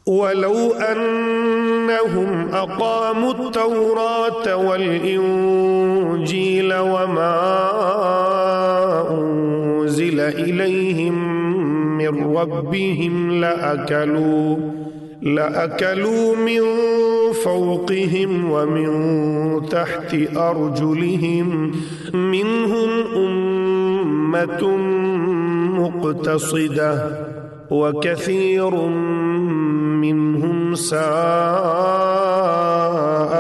ولو أنهم أقاموا التوراة والإنجيل وما أنزل إليهم من ربهم لأكلوا من فوقهم ومن تحت أرجلهم منهم أمة مقتصدة وكثير منهم ساء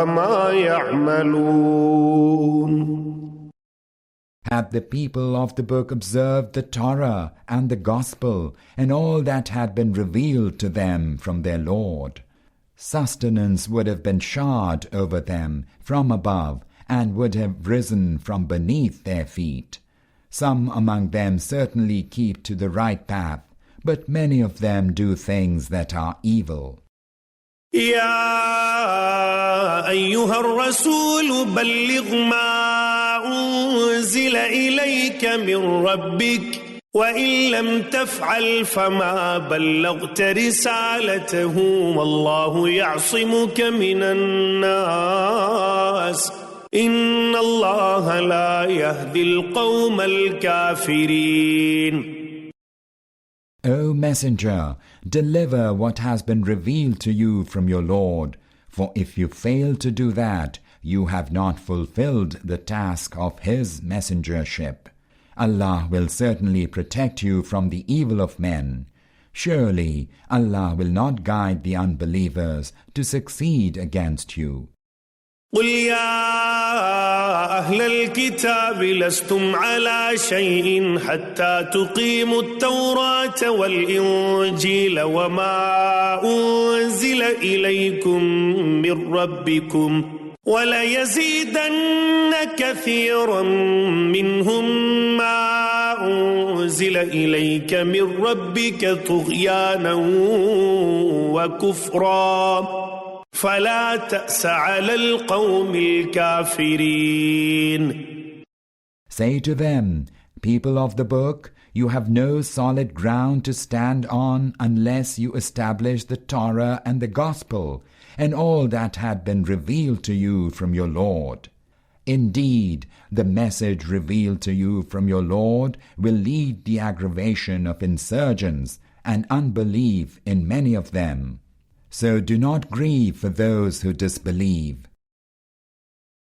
ما يعملون. Had the people of the book observed the Torah and the Gospel and all that had been revealed to them from their Lord, sustenance would have been showered over them from above and would have risen from beneath their feet. Some among them certainly keep to the right path, but many of them do things that are evil. يا أيها الرسول بلغ ما أنزل إليك من ربك وإن لم تفعل فما بلغت رسالته والله يعصمك من الناس إن الله لا يهدي القوم الكافرين. O Messenger, deliver what has been revealed to you from your Lord, for if you fail to do that, you have not fulfilled the task of His messengership. Allah will certainly protect you from the evil of men. Surely Allah will not guide the unbelievers to succeed against you. قل يا أهل الكتاب لستم على شيء حتى تقيموا التوراة والإنجيل وما أنزل إليكم من ربكم وليزيدن كثيرا منهم ما أنزل إليك من ربك طغيانا وكفرا فلا تأس على القوم الكافرين. Say to them, people of the book, you have no solid ground to stand on unless you establish the Torah and the Gospel and all that had been revealed to you from your Lord. Indeed, the message revealed to you from your Lord will lead the aggravation of insurgents and unbelief in many of them. So do not grieve for those who disbelieve.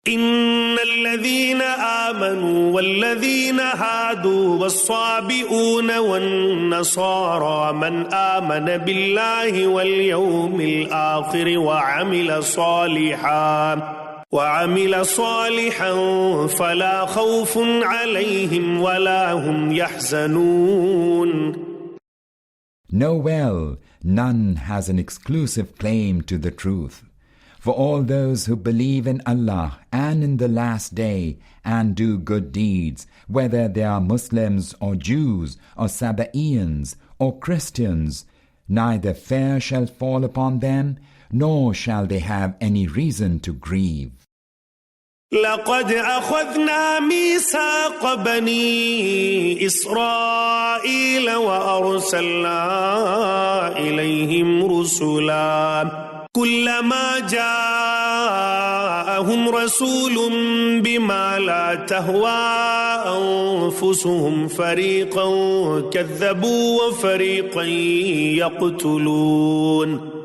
إن الذين آمنوا والذين هادوا والصابئون والنصارى من آمن بالله واليوم الآخر وعمل صالحا فلا خوف عليهم ولا هم يحزنون. Know well, none has an exclusive claim to the truth. For all those who believe in Allah and in the last day and do good deeds, whether they are Muslims or Jews or Sabaeans or Christians, neither fear shall fall upon them, nor shall they have any reason to grieve. لقد أخذنا ميثاق بني إسرائيل وأرسلنا إليهم رسلا كلما جاءهم رسول بما لا تهوى أنفسهم فريقا كذبوا وفريقا يقتلون.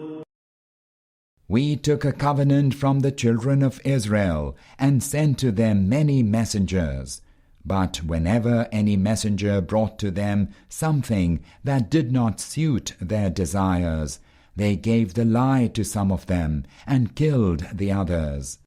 We took a covenant from the children of Israel and sent to them many messengers. But whenever any messenger brought to them something that did not suit their desires, they gave the lie to some of them and killed the others.